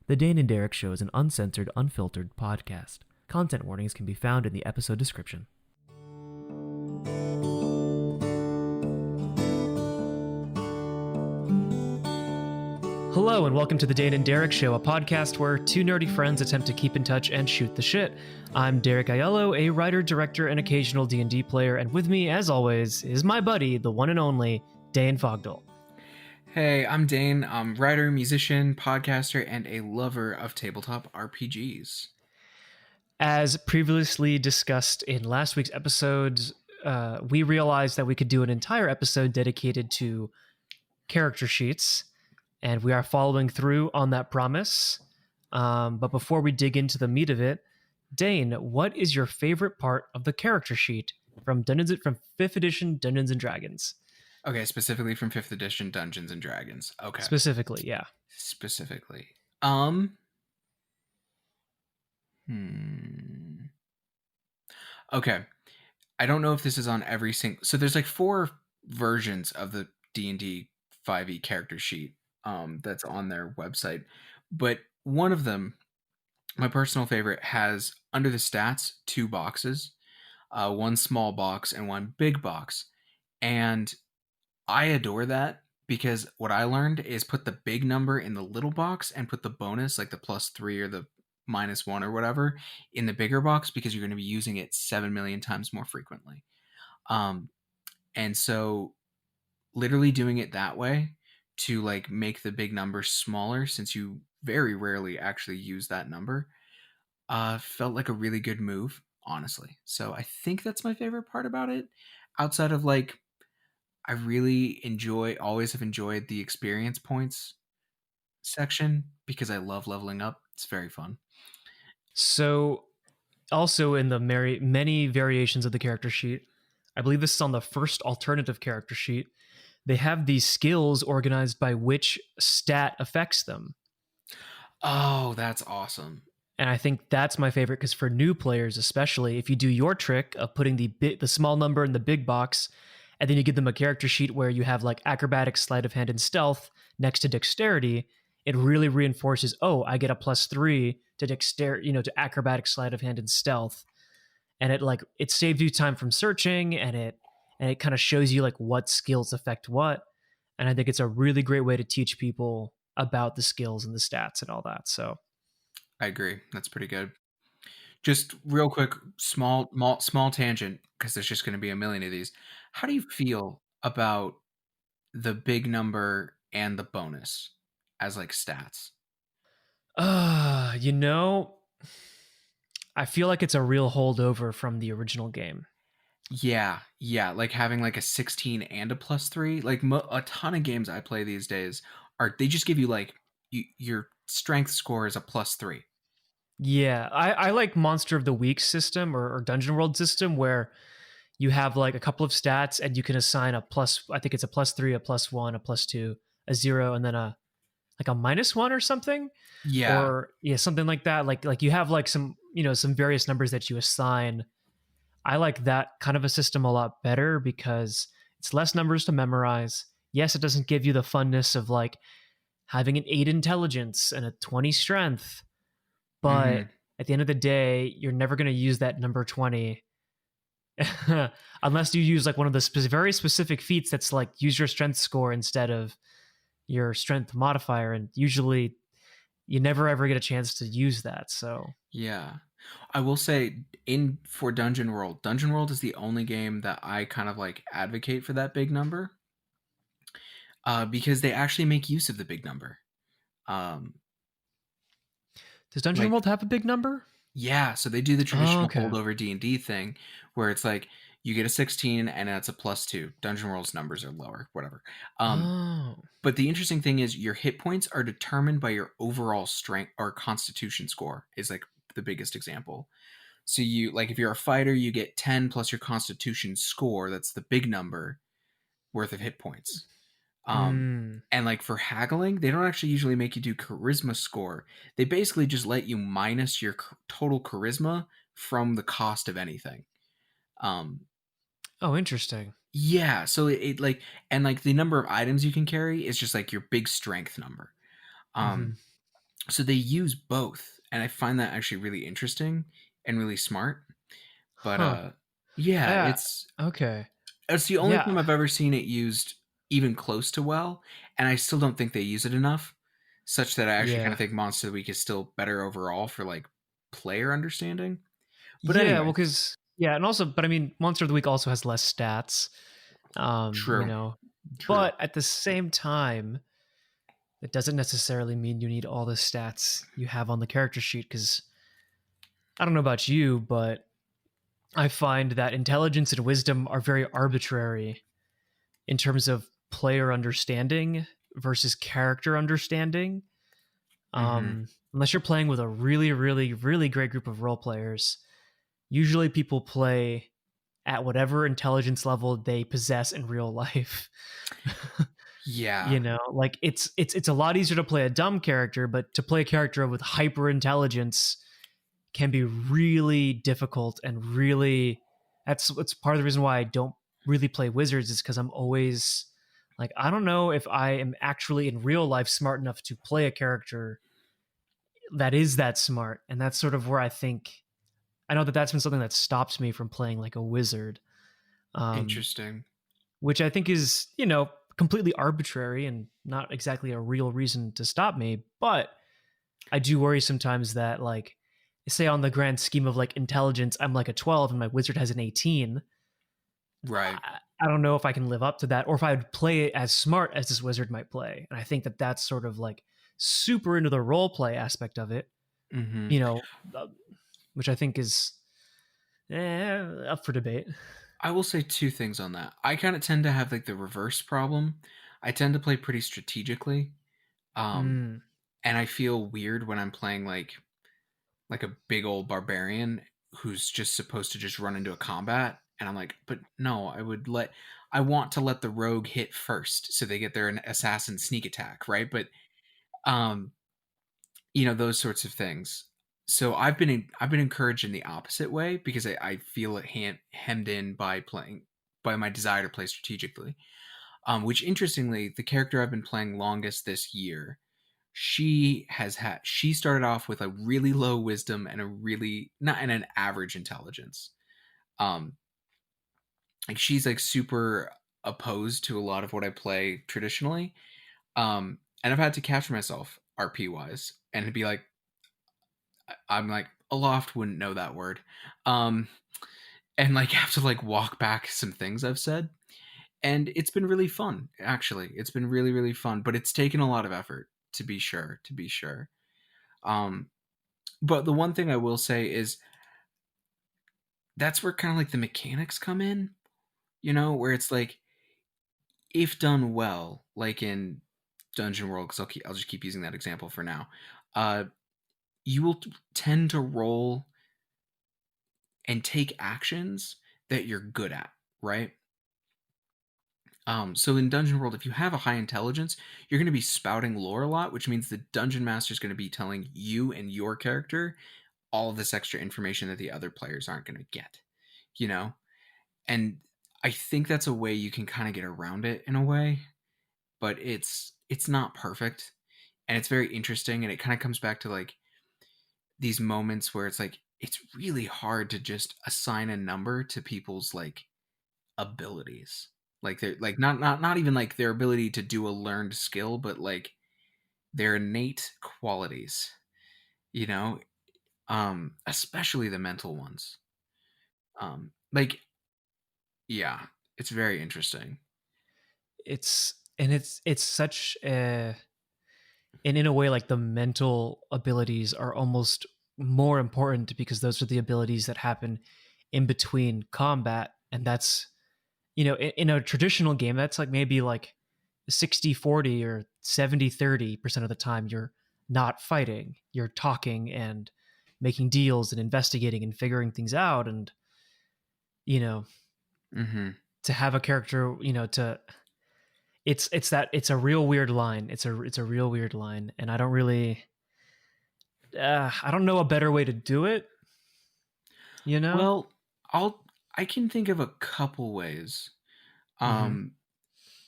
The Dane and Derek Show is an uncensored, unfiltered podcast. Content warnings can be found in the episode description. Hello and welcome to the Dane and Derek Show, a podcast where two nerdy friends attempt to keep in touch and shoot the shit. I'm Benig-Aiello, a writer, director, and occasional D&D player, and with me, as always, is my buddy, the one and only Dane Fogdall. Hey, I'm Dane. I'm writer, musician, podcaster, and a lover of tabletop RPGs. As previously discussed in last week's episode, we realized that we could do an entire episode dedicated to character sheets, and we are following through on that promise. But before we dig into the meat of it, Dane, what is your favorite part of the character sheet from 5th edition Dungeons and Dragons? Okay, specifically from 5th edition Dungeons and Dragons. Okay. Specifically, yeah. Specifically. Okay. I don't know if this is on every single... So there's like 4 versions of the D&D 5e character sheet that's on their website. But one of them, my personal favorite, has under the stats 2 boxes. One small box and one big box. And I adore that because what I learned is put the big number in the little box and put the bonus, like the +3 or the -1 or whatever, in the bigger box because you're going to be using it 7 million times more frequently. And so literally doing it that way to like make the big number smaller, since you very rarely actually use that number, felt like a really good move, honestly. So I think that's my favorite part about it. Outside of like, I really always have enjoyed the experience points section because I love leveling up. It's very fun. So, also in the many variations of the character sheet, I believe this is on the first alternative character sheet, they have these skills organized by which stat affects them. Oh, that's awesome. And I think that's my favorite because for new players, especially, if you do your trick of putting the small number in the big box, and then you give them a character sheet where you have like acrobatics, sleight of hand, and stealth next to dexterity, it really reinforces, oh, I get a +3 to dexterity, to acrobatics, sleight of hand, and stealth. And it saves you time from searching, and it kind of shows you like what skills affect what. And I think it's a really great way to teach people about the skills and the stats and all that. So I agree. That's pretty good. Just real quick, small tangent, because there's just going to be a million of these. How do you feel about the big number and the bonus as like stats? I feel like it's a real holdover from the original game. Yeah, like having like a 16 and a +3. Like a ton of games I play these days they just give you like your strength score is a +3. Yeah, I like Monster of the Week system or Dungeon World system where you have like a couple of stats and you can assign I think it's a +3, a +1, a +2, a 0, and then a -1 or something. Yeah. Or something like that. Like you have like some various numbers that you assign. I like that kind of a system a lot better because it's less numbers to memorize. Yes, it doesn't give you the funness of like having an 8 intelligence and a 20 strength. But at the end of the day, you're never going to use that number 20 unless you use like one of the very specific feats that's like use your strength score instead of your strength modifier. And usually you never ever get a chance to use that. So yeah, I will say for Dungeon World is the only game that I kind of like advocate for that big number because they actually make use of the big number. Does Dungeon World have a big number? Yeah, so they do the traditional holdover D&D thing where it's like you get a 16 and that's a +2. Dungeon World's numbers are lower, whatever. But the interesting thing is your hit points are determined by your overall strength or constitution score is like the biggest example. So you like if you're a fighter, you get 10 plus your constitution score, that's the big number worth of hit points. And like for haggling, they don't actually usually make you do charisma score. They basically just let you minus your total charisma from the cost of anything. Oh, interesting. Yeah, so it like, and like the number of items you can carry is just like your big strength number. So they use both, and I find that actually really interesting and really smart. But Huh. yeah, Yeah. Okay. it's the only Yeah. time I've ever seen it used even close to well, and I still don't think they use it enough, such that I actually kind Yeah. of think Monster of the Week is still better overall for like player understanding. But Yeah, well, anyways, because yeah, and also, but I mean, Monster of the Week also has less stats, you true, know, true. but at the same time, it doesn't necessarily mean you need all the stats you have on the character sheet. Because I don't know about you, but I find that intelligence and wisdom are very arbitrary in terms of player understanding versus character understanding. Mm-hmm. Unless you're playing with a really, really, really great group of role players, usually people play at whatever intelligence level they possess in real life. Yeah, You know, like it's a lot easier to play a dumb character, but to play a character with hyper intelligence can be really difficult and really that's part of the reason why I don't really play wizards is because I'm always like I don't know if I am actually in real life smart enough to play a character that is that smart, and that's sort of where I think I know that that's been something that stops me from playing like a wizard. Um, interesting. which I think is, completely arbitrary and not exactly a real reason to stop me. But I do worry sometimes that, like, say on the grand scheme of like intelligence, I'm like a 12 and my wizard has an 18. Right. I don't know if I can live up to that or if I would play it as smart as this wizard might play. And I think that that's sort of like super into the role play aspect of it, Mm-hmm. you know, uh, which I think is up for debate. I will say two things on that. I kind of tend to have like the reverse problem. I tend to play pretty strategically. Um, Mm. and I feel weird when I'm playing like a big old barbarian who's just supposed to just run into a combat, and I'm like, but no, I want to let the rogue hit first so they get their assassin sneak attack, right? But um those sorts of things. So I've been encouraged in the opposite way because I feel it hemmed in by playing by my desire to play strategically. Which interestingly, the character I've been playing longest this year, she started off with a really low wisdom and a really not and an average intelligence. Um, like she's like super opposed to a lot of what I play traditionally. And I've had to capture myself RP wise and be like, I'm like, Aloft wouldn't know that word. Um, and like have to like walk back some things I've said. And it's been really fun, actually. It's been really, really fun, but it's taken a lot of effort to be sure, to be sure. Um, but the one thing I will say is that's where kind of like the mechanics come in, where it's like if done well, like in Dungeon World, because I'll just keep using that example for now. Uh, you will tend to roll and take actions that you're good at, right? So in Dungeon World, if you have a high intelligence, you're going to be spouting lore a lot, which means the dungeon master is going to be telling you and your character all of this extra information that the other players aren't going to get, you know? And I think that's a way you can kind of get around it in a way, but it's not perfect and it's very interesting and it kind of comes back to like these moments where it's like it's really hard to just assign a number to people's like abilities. Like they're like not even like their ability to do a learned skill, but like their innate qualities, you know, especially the mental ones. Like yeah, it's very interesting. It's such a and in a way like the mental abilities are almost more important because those are the abilities that happen in between combat, and that's in a traditional game that's like maybe like 60-40 or 70-30% of the time you're not fighting, you're talking and making deals and investigating and figuring things out. And you know Mhm. to have a character, to it's that it's a real weird line. It's a real weird line, and I don't know a better way to do it. You know. Well, I can think of a couple ways. Mm-hmm. Um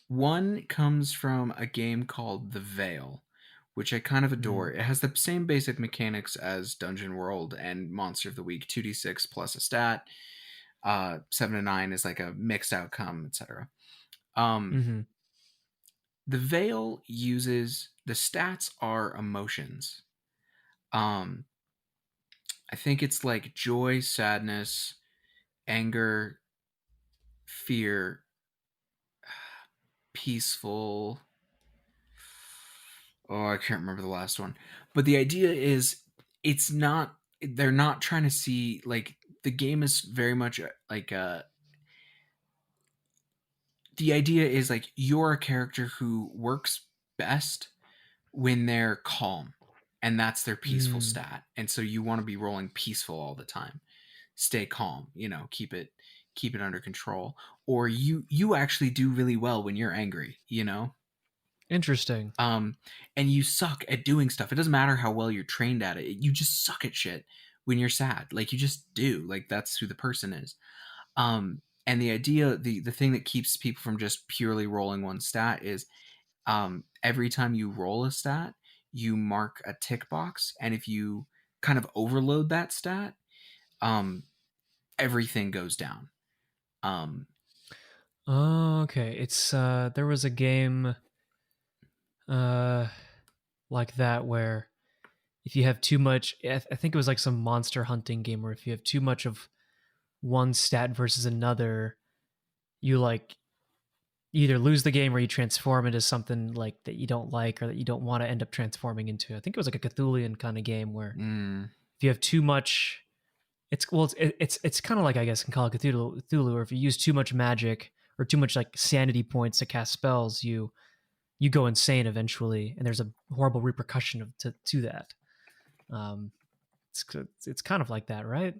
One comes from a game called The Veil, which I kind of adore. Mm. It has the same basic mechanics as Dungeon World and Monster of the Week, 2d6 plus a stat. 7 to 9 is like a mixed outcome, etc. Hmm. The Veil uses the stats are emotions. Um, I think it's like joy, sadness, anger, fear, peaceful. Oh, I can't remember the last one. But the idea is it's not they're not trying to see like the game is very much like the idea is like you're a character who works best when they're calm, and that's their peaceful Mm. stat. And so you want to be rolling peaceful all the time. Stay calm, keep it under control. Or you actually do really well when you're angry, Interesting. um and you suck at doing stuff. It doesn't matter how well you're trained at it. You just suck at shit when you're sad. Like you just do. Like that's who the person is. And the idea, the thing that keeps people from just purely rolling one stat is every time you roll a stat, you mark a tick box, and if you kind of overload that stat, um everything goes down. um Oh, okay. It's there was a game uh like that where if you have too much, I think it was like some monster hunting game where if you have too much of one stat versus another, you like either lose the game or you transform into something like that you don't like or that you don't want to end up transforming into. I think it was like a Cthulhian kind of game where mm, if you have too much, it's kind of like I guess in Call of Cthulhu, or if you use too much magic or too much like sanity points to cast spells, you go insane eventually, and there's a horrible repercussion to that. Um, it's kind of like that, right?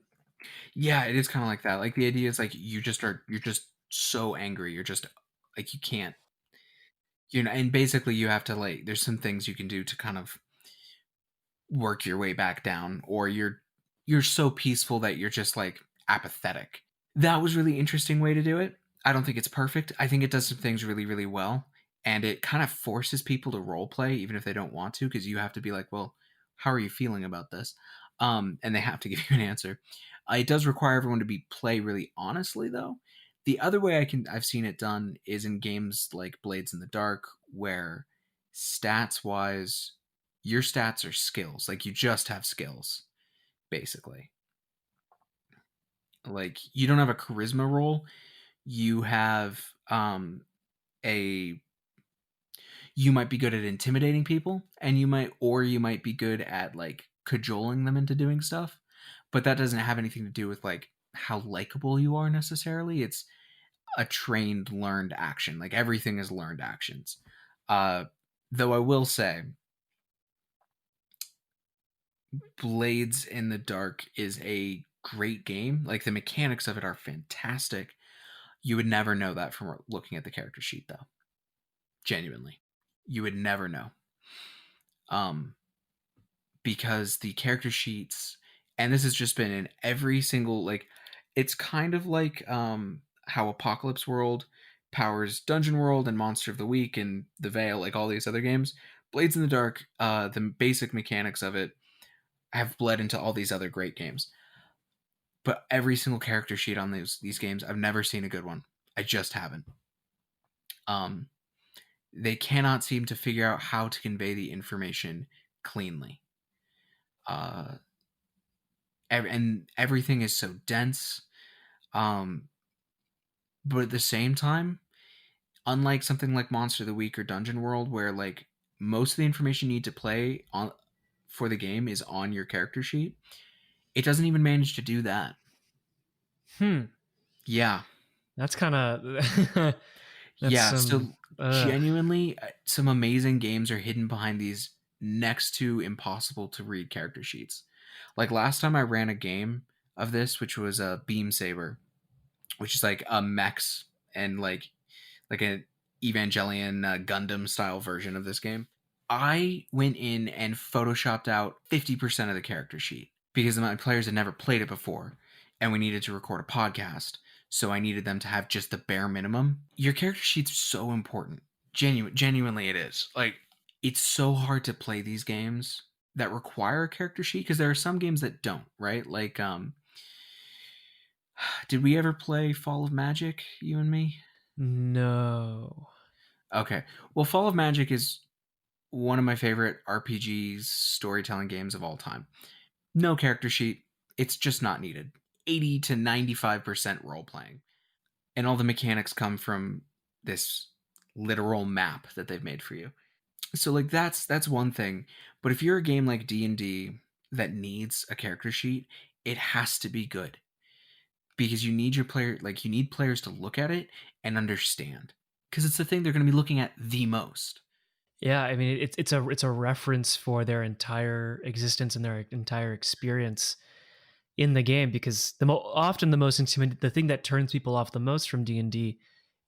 yeah, it is kind of like that. Like the idea is like you're just so angry. You're just like you can't, and basically you have to like there's some things you can do to kind of work your way back down, or you're so peaceful that you're just like apathetic. That was really interesting way to do it. I don't think it's perfect. I think it does some things really, really well. And it kind of forces people to role play, even if they don't want to, because you have to be like, well, how are you feeling about this? And they have to give you an answer. It does require everyone to be play really honestly, though. The other way I've seen it done is in games like Blades in the Dark, where stats wise, your stats are skills. Like you just have skills, basically. Like you don't have a charisma roll, you have a you might be good at intimidating people, and you might be good at like cajoling them into doing stuff, but that doesn't have anything to do with like how likable you are necessarily. It's a trained learned action. Like everything is learned actions. uh though I will say Blades in the Dark is a great game. Like the mechanics of it are fantastic. You would never know that from looking at the character sheet, though. Genuinely, you would never know. Um, because the character sheets, and this has just been in every single like, it's kind of like how Apocalypse World powers Dungeon World and Monster of the Week and The Veil, like all these other games. Blades in the Dark, the basic mechanics of it have bled into all these other great games. But every single character sheet on these games, I've never seen a good one. I just haven't. Um, they cannot seem to figure out how to convey the information cleanly. Uh, and everything is so dense. Um, but at the same time, unlike something like Monster of the Week or Dungeon World, where like most of the information you need to play on for the game is on your character sheet, it doesn't even manage to do that. Hmm. Yeah, That's kind of that's yeah. some. So genuinely, some amazing games are hidden behind these next to impossible to read character sheets. Like last time I ran a game of this, which was a Beam Saber, which is like a mechs and like an Evangelion Gundam style version of this game. I went in and photoshopped out 50% of the character sheet because my players had never played it before, and we needed to record a podcast, so I needed them to have just the bare minimum. Your character sheet's so important. Genuinely it is. Like It's so hard to play these games that require a character sheet because there are some games that don't, right? Like, did we ever play Fall of Magic, you and me? No. Okay. Well, Fall of Magic is one of my favorite RPGs, storytelling games of all time. No character sheet. It's just not needed. 80 to 95% role playing. And all the mechanics come from this literal map that they've made for you. So like that's one thing. But if you're a game like D&D that needs a character sheet, it has to be good. Because you need your player like you need players to look at it and understand. Because it's the thing they're going to be looking at the most. Yeah, I mean it's a reference for their entire existence and their entire experience in the game, because often the most intimidating, the thing that turns people off the most from D&D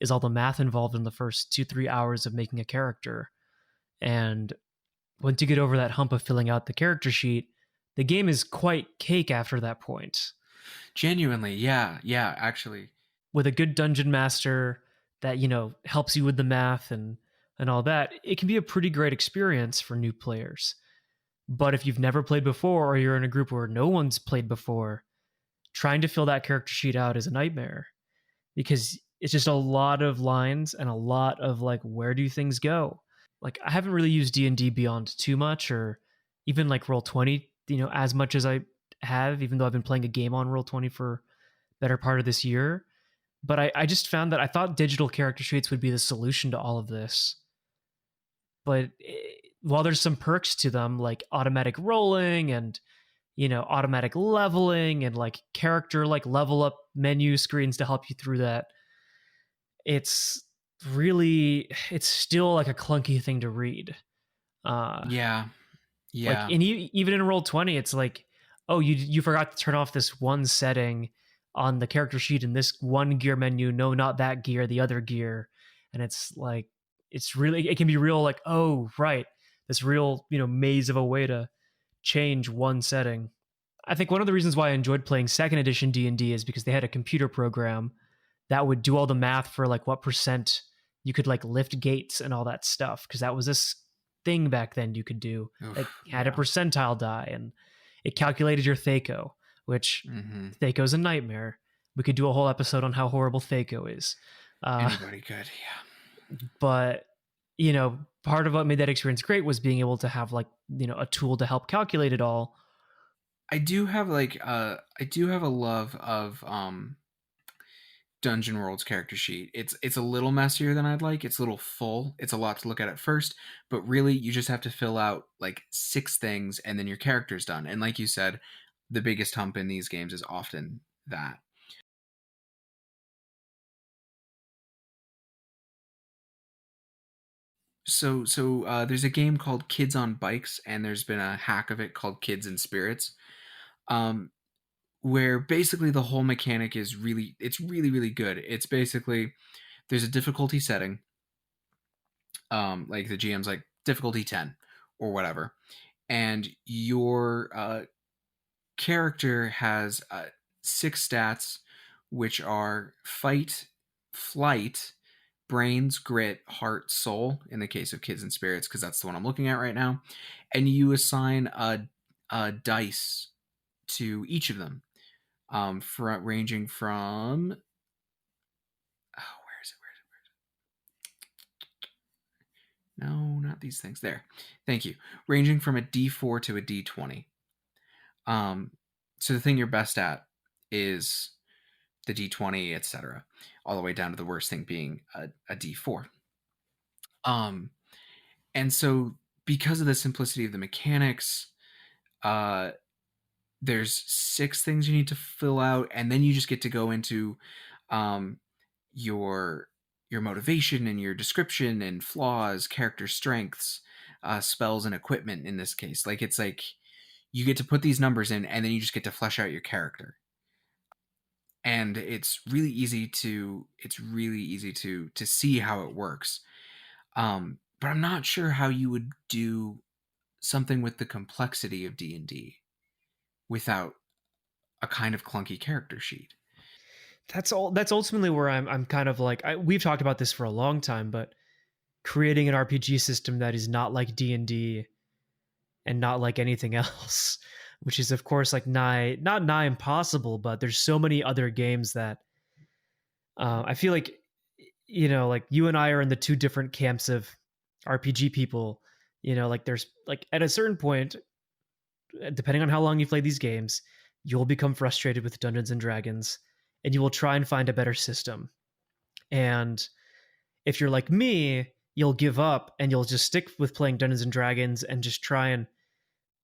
is all the math involved in the first 2-3 hours of making a character. And once you get over that hump of filling out the character sheet, the game is quite cake after that point. Genuinely, yeah, yeah, actually. With a good dungeon master that, helps you with the math and all that, it can be a pretty great experience for new players. But if you've never played before, or you're in a group where no one's played before, trying to fill that character sheet out is a nightmare, because it's just a lot of lines and a lot of like, where do things go? Like, I haven't really used D&D Beyond too much, or even like Roll20, as much as I have, even though I've been playing a game on Roll20 for better part of this year. But I just found that I thought digital character sheets would be the solution to all of this. But while there's some perks to them, like automatic rolling and automatic leveling and like character like level up menu screens to help you through that, it's it's still like a clunky thing to read. Yeah. Like Yeah. even in Roll20, it's like, oh, you forgot to turn off this one setting on the character sheet in this one gear menu. No, not that gear, the other gear. And it's like, it can be real like, oh, right, this real maze of a way to change one setting. I think one of the reasons why I enjoyed playing second edition D&D is because they had a computer program that would do all the math for like what percent you could like lift gates and all that stuff, because that was this thing back then you could do that Oof, had a yeah. percentile die, and it calculated your Thaco, which Mm-hmm. Thaco's a nightmare. We could do a whole episode on how horrible Thaco is. Anybody could, yeah. But part of what made that experience great was being able to have like a tool to help calculate it all. I do have a love of Dungeon World's character sheet. It's a little messier than I'd like. It's a little full. It's a lot to look at first, but really you just have to fill out like 6 things and then your character's done. And like you said, the biggest hump in these games is often that. So there's a game called Kids on Bikes, and there's been a hack of it called Kids and Spirits, um, where basically the whole mechanic is it's really really good. It's basically there's a difficulty setting, like the GM's like difficulty 10 or whatever, and your character has 6 stats, which are fight, flight, brains, grit, heart, soul, in the case of Kids and Spirits, because that's the one I'm looking at right now. And you assign a dice to each of them, ranging from. Oh, where is it? No, not these things. There. Thank you. Ranging from a D4 to a D20. So the thing you're best at is the D20, etc., all the way down to the worst thing being a D4. Um, and so because of the simplicity of the mechanics, uh, there's 6 things you need to fill out, and then you just get to go into um, your motivation and your description and flaws, character strengths, spells and equipment. In this case, like it's like you get to put these numbers in, and then you just get to flesh out your character. And it's really easy to see how it works. But I'm not sure how you would do something with the complexity of D&D without a kind of clunky character sheet. That's ultimately where I'm kind of like, we've talked about this for a long time, but creating an RPG system that is not like D&D and not like anything else, which is of course like not nigh impossible, but there's so many other games that I feel like, like you and I are in the two different camps of RPG people. Like there's like at a certain point, depending on how long you play these games, you'll become frustrated with Dungeons and Dragons, and you will try and find a better system. And if you're like me, you'll give up and you'll just stick with playing Dungeons and Dragons and just try and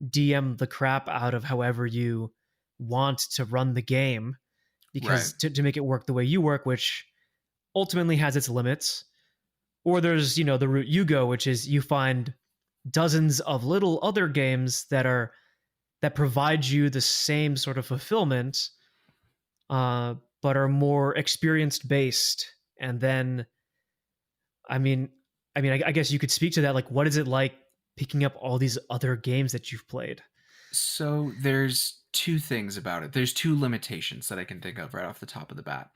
DM the crap out of however you want to run the game, Right. because to make it work the way you work, which ultimately has its limits. Or there's, the route you go, which is you find dozens of little other games that provide you the same sort of fulfillment, but are more experienced based. And then, I mean, I guess you could speak to that. Like, what is it like picking up all these other games that you've played? So there's two things about it. There's two limitations that I can think of right off the top of the bat.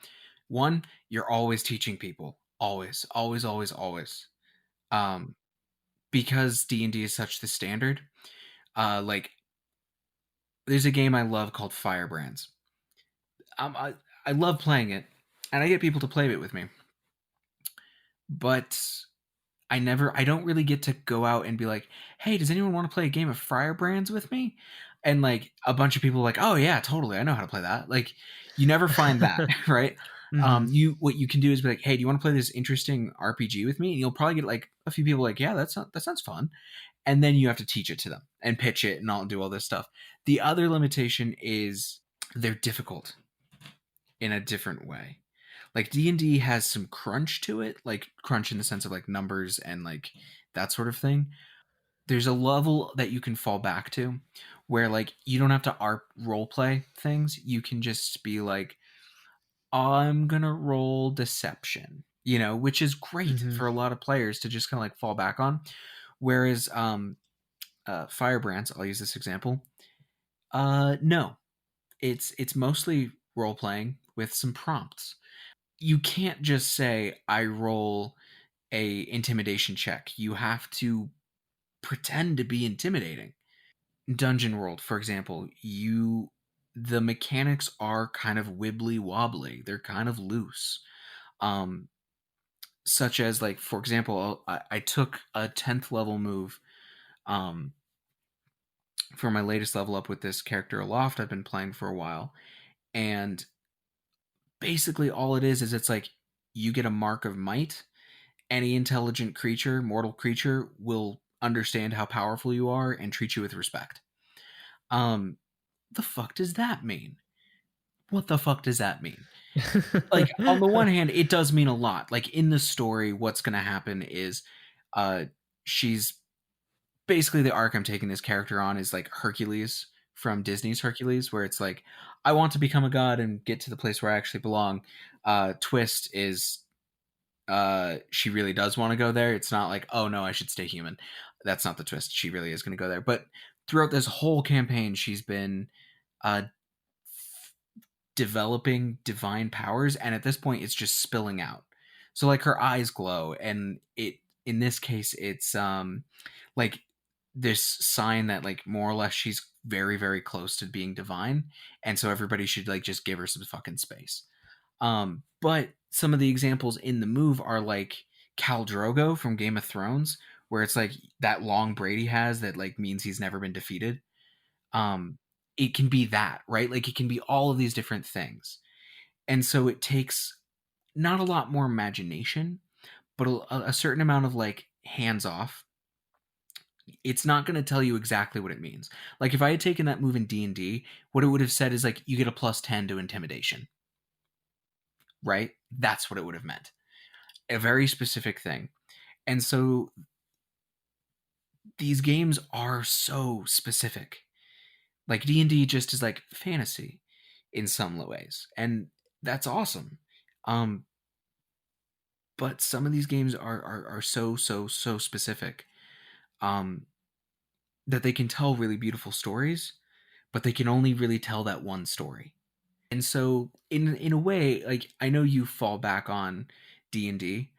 One, you're always teaching people. Always, always, always, always. Um, because D&D is such the standard. Like there's a game I love called Firebrands. I love playing it, and I get people to play it with me. But I don't really get to go out and be like, hey, does anyone want to play a game of Firebrands with me? And like a bunch of people are like, oh yeah, totally, I know how to play that. Like you never find that, right? Mm-hmm. You what you can do is be like, hey, do you want to play this interesting RPG with me? And you'll probably get like a few people like, yeah, that sounds fun. And then you have to teach it to them and pitch it and do all this stuff. The other limitation is they're difficult in a different way. Like D&D has some crunch to it, like crunch in the sense of like numbers and like that sort of thing. There's a level that you can fall back to where like you don't have to role play things. You can just be like, I'm going to roll deception, which is great Mm-hmm. for a lot of players to just kind of like fall back on. Whereas Firebrands, I'll use this example. No, it's mostly role playing with some prompts. You can't just say I roll a intimidation check. You have to pretend to be intimidating. Dungeon World, for example, the mechanics are kind of wibbly wobbly. They're kind of loose. Um, Such as like, for example, I took a 10th level move um, for my latest level up with this character Aloft I've been playing for a while. And basically all it is it's like you get a mark of might. Any intelligent creature, mortal creature, will understand how powerful you are and treat you with respect. Um, the fuck does that mean? What the fuck does that mean? Like, on the one hand, it does mean a lot. Like, in the story, what's going to happen is uh, she's basically the arc I'm taking this character on is like Hercules from Disney's Hercules, where it's like, I want to become a god and get to the place where I actually belong. Twist is she really does want to go there. It's not like, oh no, I should stay human. That's not the twist. She really is going to go there. But throughout this whole campaign, she's been uh, developing divine powers, and at this point, it's just spilling out. So like her eyes glow, and it in this case, it's like this sign that like more or less she's very very close to being divine, and so everybody should like just give her some fucking space. But some of the examples in the move are like Khal Drogo from Game of Thrones, where it's like that long braid he has that like means he's never been defeated. Um, it can be that, right? Like it can be all of these different things. And so it takes not a lot more imagination, but a certain amount of like hands off. It's not going to tell you exactly what it means. Like if I had taken that move in D&D, what it would have said is like you get a plus 10 to intimidation, right? That's what it would have meant. A very specific thing. And so these games are so specific. Like D&D just is like fantasy in some ways. And that's awesome. Um but some of these games are so specific um that they can tell really beautiful stories, but they can only really tell that one story. And so in a way, like I know you fall back on D&D.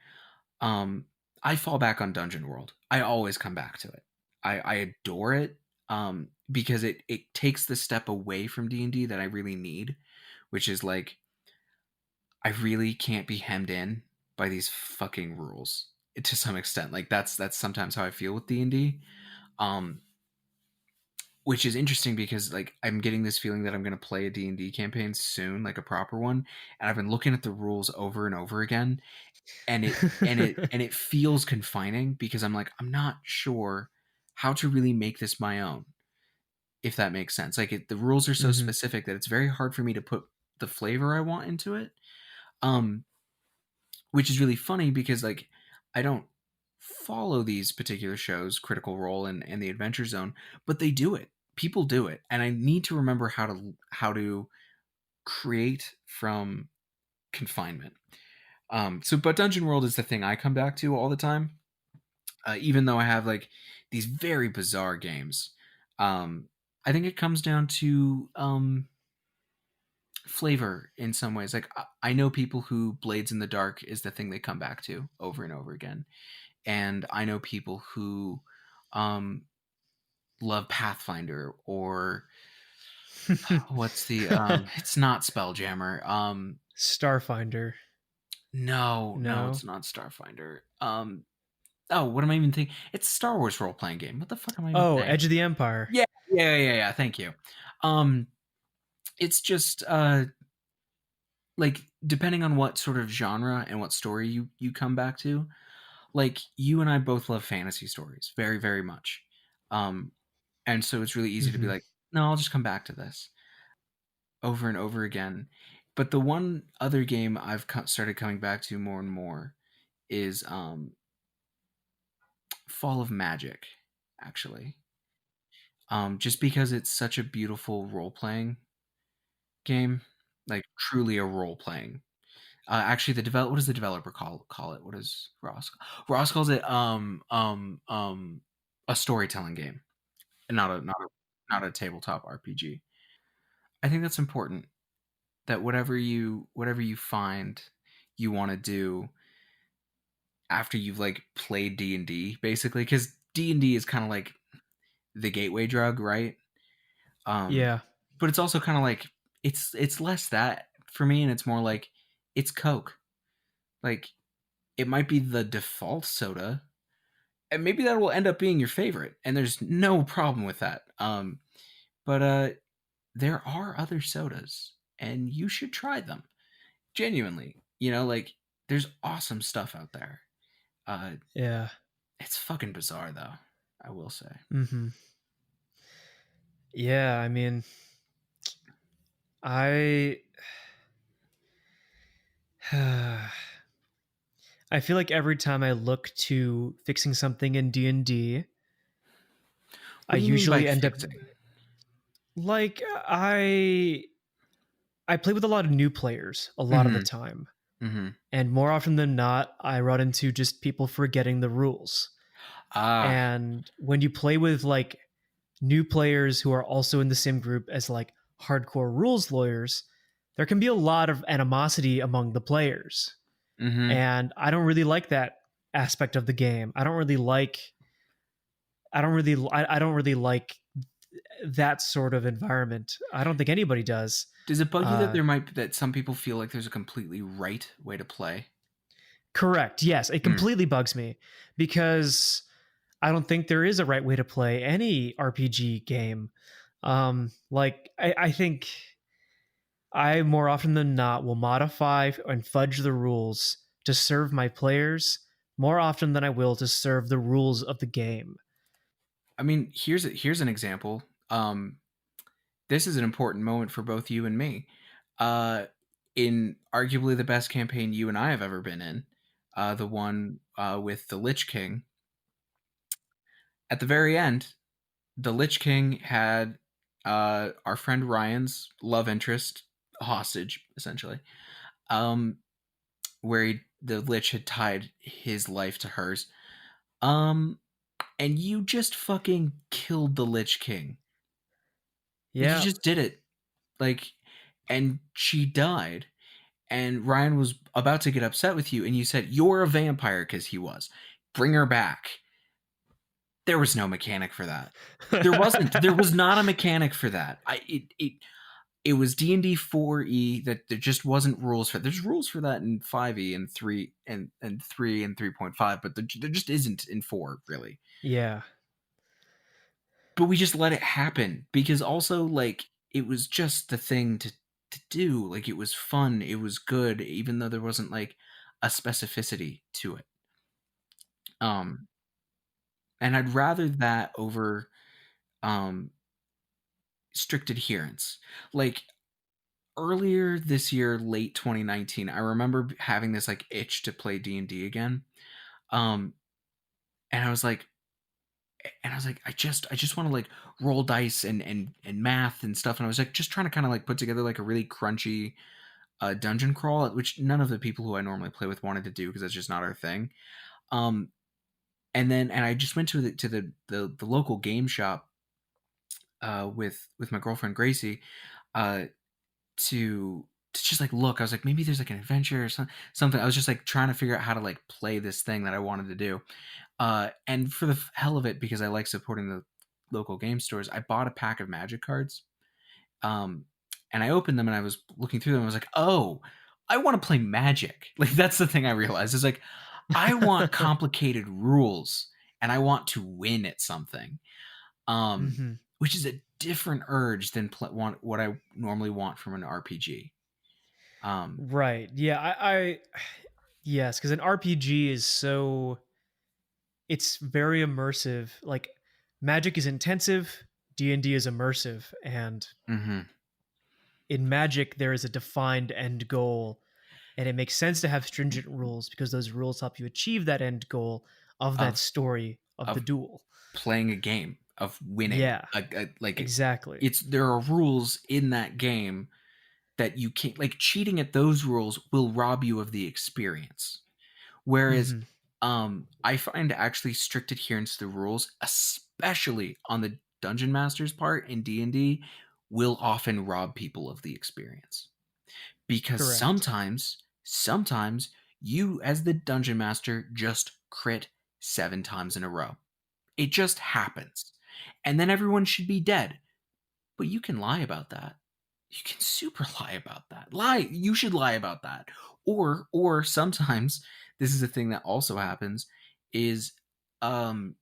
I fall back on Dungeon World. I always come back to it. I adore it, because it takes the step away from D&D that I really need, which is like I really can't be hemmed in by these fucking rules to some extent. Like that's sometimes how I feel with D&D. Um which is interesting because like I'm getting this feeling that I'm going to play a D&D campaign soon, like a proper one, and I've been looking at the rules over and over again, and it feels confining because I'm like I'm not sure how to really make this my own, if that makes sense. Like the rules are so Hmm. specific that it's very hard for me to put the flavor I want into it. Um which is really funny because like I don't follow these particular shows, Critical Role and the Adventure Zone, but they do it. People do it, and I need to remember how to create from confinement. But Dungeon World is the thing I come back to all the time, even though I have like these very bizarre games. I think it comes down to flavor in some ways. Like I know people who Blades in the Dark is the thing they come back to over and over again, and I know people who um, love Pathfinder or what's the it's not Spelljammer. Starfinder. No, No. it's not Starfinder. Oh, what am I even thinking? It's a Star Wars role playing game. What the fuck am I even Oh, saying? Edge of the Empire. Yeah. Thank you. Um, it's just like depending on what sort of genre and what story you come back to. Like you and I both love fantasy stories very very much. Um, and so it's really easy to be Hmm. like, no, I'll just come back to this over and over again. But the one other game I've started coming back to more and more is Fall of Magic, actually. Just because it's such a beautiful role playing game, like truly a role playing. Actually, what does the developer call it? What does Ross? Ross calls it a storytelling game, and not a tabletop RPG. I think that's important. That whatever you find you want to do after you've like played D&D, basically, because D&D is kind of like the gateway drug, right? Um, Yeah. but it's also kind of like it's less that for me, and it's more like it's Coke. Like it might be the default soda, and maybe that will end up being your favorite, and there's no problem with that. But there are other sodas, and you should try them genuinely. Like there's awesome stuff out there. Uh, Yeah. it's fucking bizarre though, I will say. Hmm. Yeah. I mean, I I feel like every time I look to fixing something in D&D, I What do you mean by usually end up fixing? like I play with a lot of new players a lot of the Mm-hmm. time. Mm-hmm. And more often than not, I run into just people forgetting the rules. Ah. And when you play with like new players who are also in the same group as like hardcore rules lawyers, there can be a lot of animosity among the players. Mm-hmm. And I don't really like that aspect of the game. I don't really like that sort of environment. I don't think anybody does. Does it bug you that Uh, that some people feel like there's a completely right way to play? Correct. Yes, it Mm. completely bugs me because I don't think there is a right way to play any RPG game. I think I more often than not will modify and fudge the rules to serve my players more often than I will to serve the rules of the game. I mean, here's an example. This is an important moment for both you and me. Uh, in arguably the best campaign you and I have ever been in, the one with the Lich King. At the very end, the Lich King had our friend Ryan's love interest hostage, essentially. Um, where the Lich had tied his life to hers. Um, and you just fucking killed the Lich King. Like you Yeah. just did it. Like, and she died. And Ryan was about to get upset with you, and you said you're a vampire because he was. bring her back. There was no mechanic for that. There wasn't. There was not a mechanic for that. It was D&D 4e that there just wasn't rules for. There's rules for that in 5e and 3 and 3 and 3.5, but there just isn't in 4 really. Yeah. But we just let it happen because also like it was just the thing to do. Like it was fun, it was good, even though there wasn't like a specificity to it. And I'd rather that over um strict adherence. Like earlier this year, late 2019, I remember having this like itch to play D&D again. Um and I just want to like roll dice and math and stuff, and I was like just trying to kind of like put together like a really crunchy dungeon crawl, which none of the people who I normally play with wanted to do because that's just not our thing. Um and I just went to the local game shop with my girlfriend Gracie uh to just like look. I was like, maybe there's like an adventure or something. I was just like trying to figure out how to like play this thing that I wanted to do. And for the hell of it, because I like supporting the local game stores, I bought a pack of Magic cards. Um, and I opened them and I was looking through them. I was like, oh, I want to play Magic. Like that's the thing I realized is like, I want complicated rules and I want to win at something. Um, Hmm. which is a different urge than what I normally want from an RPG. Um, Right. Yeah. I yes, because an RPG is so it's very immersive. Like Magic is intensive, D&D is immersive, and mhm. in Magic there is a defined end goal, and it makes sense to have stringent rules because those rules help you achieve that end goal of that of story of the of duel. playing a game of winning. Yeah, Like exactly. it's there are rules in that game that you can't like cheating at those rules will rob you of the experience. Whereas Hmm. I find actually strict adherence to the rules, especially on the dungeon master's part in D&D, will often rob people of the experience. Because Correct. sometimes you as the dungeon master just crit 7 times in a row. It just happens. And then everyone should be dead. But you can lie about that. You can super lie about that. You should lie about that. Or sometimes this is a thing that also happens is um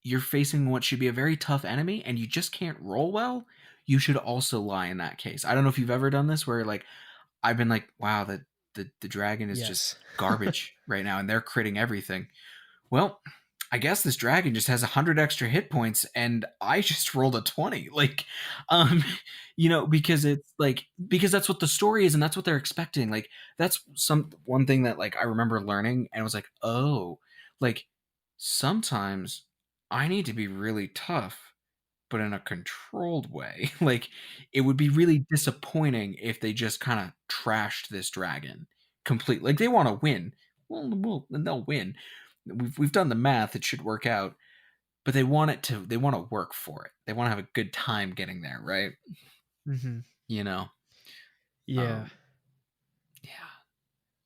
you're facing what should be a very tough enemy and you just can't roll well. You should also lie in that case. I don't know if you've ever done this where like I've been like, wow, the dragon is just Yes. garbage right now and they're critting everything. Well, I guess this dragon just has 100 extra hit points and I just rolled a 20. Like, um, because it's like, because that's what the story is and that's what they're expecting. Like, that's one thing that like I remember learning and I was like, oh, like sometimes I need to be really tough, but in a controlled way. Like, it would be really disappointing if they just kind of trashed this dragon completely. Like, they want to win. Well, then they'll win. We've done the math; it should work out. But they want it to. They want to work for it. They want to have a good time getting there, right? Hmm. You know. Yeah. Um, yeah,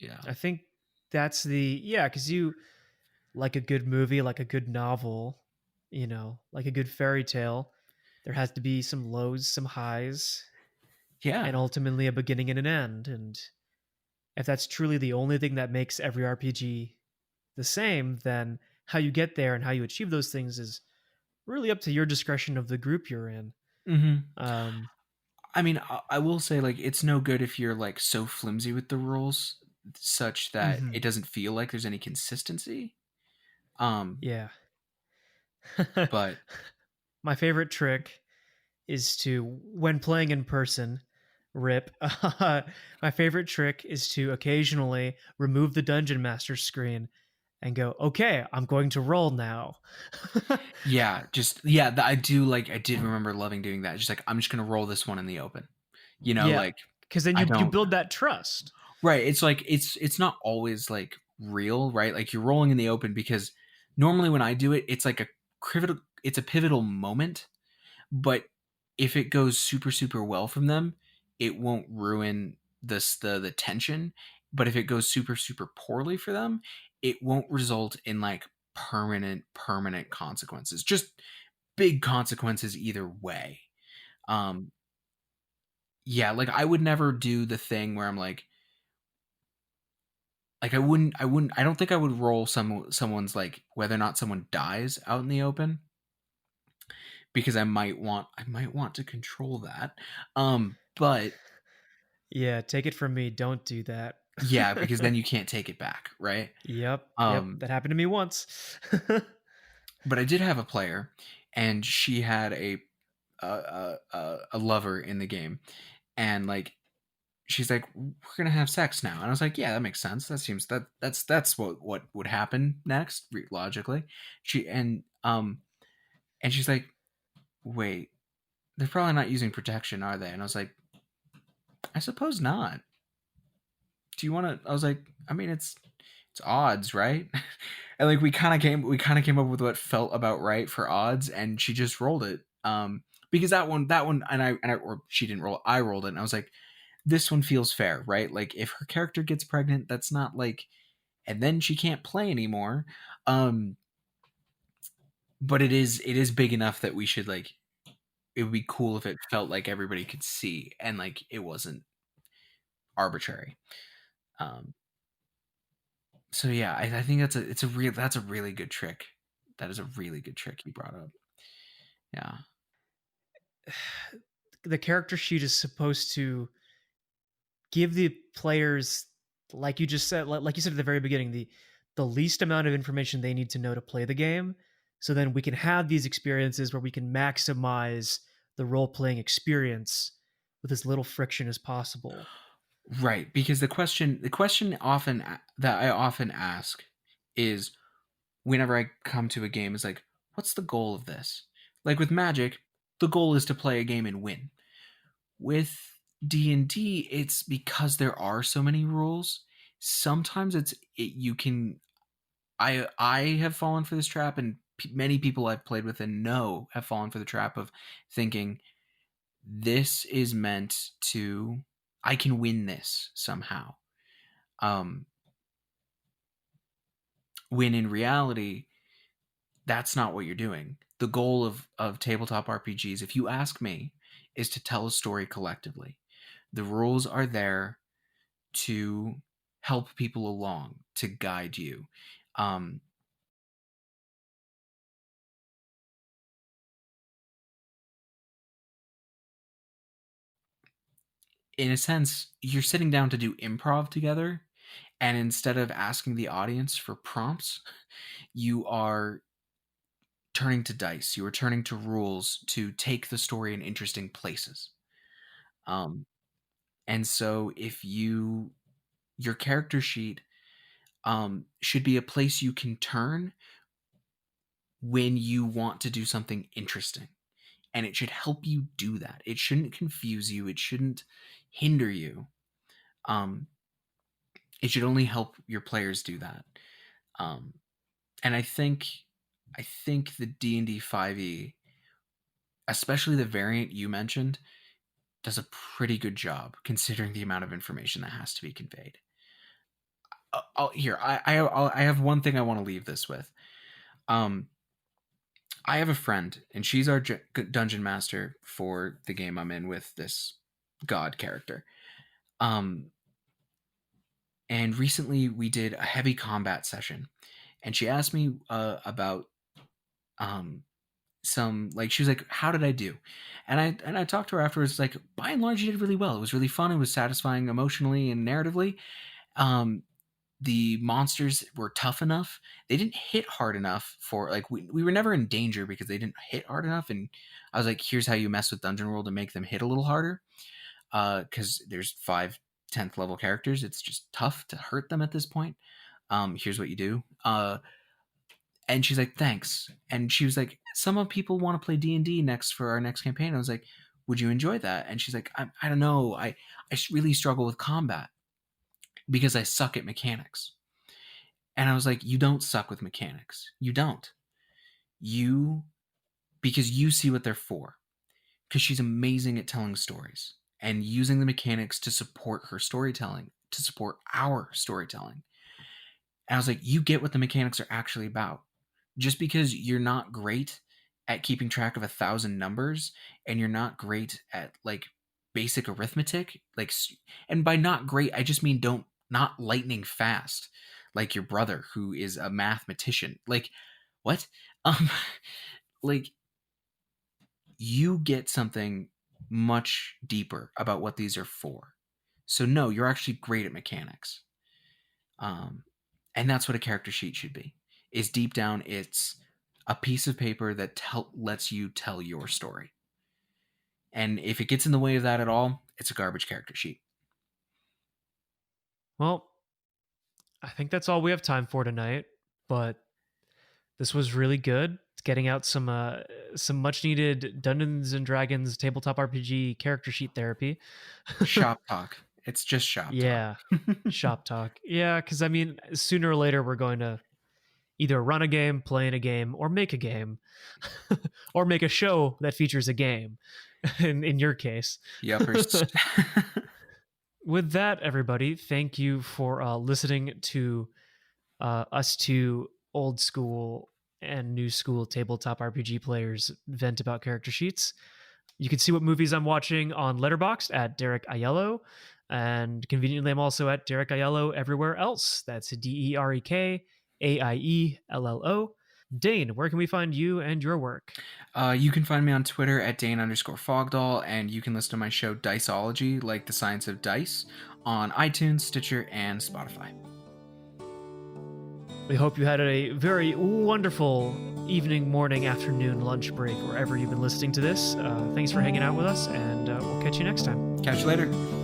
yeah, I think that's the yeah, because you like a good movie, like a good novel, like a good fairy tale. There has to be some lows, some highs, yeah. and ultimately a beginning and an end. And if that's truly the only thing that makes every RPG the same, then how you get there and how you achieve those things is really up to your discretion of the group you're in. hmm Um, I mean, I will say like it's no good if you're like so flimsy with the rules, such that mhm, it doesn't feel like there's any consistency. Um, yeah. but My favorite trick is to, when playing in person, rip. My favorite trick is to occasionally remove the dungeon master screen and go, okay, I'm going to roll now. yeah, just yeah, I do like. I did remember loving doing that. Just like I'm just gonna roll this one in the open. Yeah, Like because then I you don't. build that trust. Right. It's like it's not always like real, right? Like you're rolling in the open because normally when I do it, it's like a pivotal moment, but if it goes super super well from them, it won't ruin the tension, but if it goes super super poorly for them, it won't result in like permanent consequences, just big consequences either way. Um, yeah, like I would never do the thing where I'm like I don't think I would roll someone's like whether or not someone dies out in the open, because I might want to control that. But Yeah, take it from me, don't do that. yeah, because then you can't take it back, right? Yep, Um, that happened to me once. but I did have a player, and she had a lover in the game, and like she's like, we're gonna have sex now, and I was like, yeah, that makes sense. That seems that's what would happen next logically. She and she's like, wait, they're probably not using protection, are they? And I was like, I suppose not. Do you want to? I was like, I mean, it's odds, right? And like we kind of came up with what felt about right for odds, and she just rolled it. Because that one, or she didn't roll, I rolled it, and I was like, this one feels fair, right? Like if her character gets pregnant, that's not like, and then she can't play anymore. Um, but it is big enough that we should like, it would be cool if it felt like everybody could see and like it wasn't arbitrary. Um, so yeah, I think that's a really good trick. That is a really good trick you brought up. Yeah. The character sheet is supposed to give the players, like you just said, like you said at the very beginning, the least amount of information they need to know to play the game. So then we can have these experiences where we can maximize the role playing experience with as little friction as possible. Right, because the question often that I often ask is, whenever I come to a game, is like, what's the goal of this? Like with Magic, the goal is to play a game and win. With D&D, it's because there are so many rules. Sometimes you can, I have fallen for this trap, and many people I've played with and know have fallen for the trap of thinking this is meant to, I can win this somehow. Um, when in reality, that's not what you're doing. The goal of tabletop RPGs, if you ask me, is to tell a story collectively. The rules are there to help people along, to guide you. Um, in a sense, you're sitting down to do improv together, and instead of asking the audience for prompts, you are turning to dice. You are turning to rules to take the story in interesting places. Um, and so if your character sheet should be a place you can turn when you want to do something interesting. And it should help you do that. It shouldn't confuse you. It shouldn't hinder you. Um, it should only help your players do that. Um, and I think the D&D 5e, especially the variant you mentioned, does a pretty good job considering the amount of information that has to be conveyed. Here, I have one thing I want to leave this with. Um, I have a friend, and she's our dungeon master for the game I'm in with this god character. Um, and recently we did a heavy combat session, and she asked me about um some, like, she was like, how did I do? And I talked to her afterwards, like, by and large you did really well. It was really fun, it was satisfying emotionally and narratively. um the monsters were tough enough. They didn't hit hard enough for, like, we were never in danger because they didn't hit hard enough. And I was like, here's how you mess with Dungeon World to make them hit a little harder, because there's 5 10th level characters. It's just tough to hurt them at this point. Here's what you do. And she's like, thanks. And she was like, some of people want to play D&D next for our next campaign. I was like, would you enjoy that? And she's like, I don't know, I really struggle with combat because I suck at mechanics. And I was like, you don't suck with mechanics. You don't. You, because you see what they're for. Because she's amazing at telling stories and using the mechanics to support her storytelling, to support our storytelling. And I was like, you get what the mechanics are actually about. just because you're not great at keeping track of 1,000 numbers, and you're not great at like basic arithmetic, like, and by not great, I just mean not lightning fast, like your brother who is a mathematician. Like, what? Um, like, you get something much deeper about what these are for. So no, you're actually great at mechanics. And that's what a character sheet should be. Is deep down, it's a piece of paper that lets you tell your story. And if it gets in the way of that at all, it's a garbage character sheet. Well, I think that's all we have time for tonight, but this was really good. It's getting out some much needed Dungeons and Dragons tabletop RPG character sheet therapy. Shop talk. It's just shop Yeah, talk. shop talk. Yeah, because I mean, sooner or later we're going to either run a game, play in a game, or make a game, or make a show that features a game. In your case, Yuppers. With that, everybody, thank you for listening to us two old school and new school tabletop RPG players vent about character sheets. You can see what movies I'm watching on Letterboxd at Benig-Aiello, and conveniently I'm also at Benig-Aiello everywhere else. That's DEREKAIELLO. Dane, where can we find you and your work? You can find me on Twitter at Dane_Fogdoll, and you can listen to my show Diceology, like the science of dice, on iTunes, Stitcher, and Spotify. We hope you had a very wonderful evening, morning, afternoon, lunch break, wherever you've been listening to this. Thanks for hanging out with us, and we'll catch you next time. Catch you later.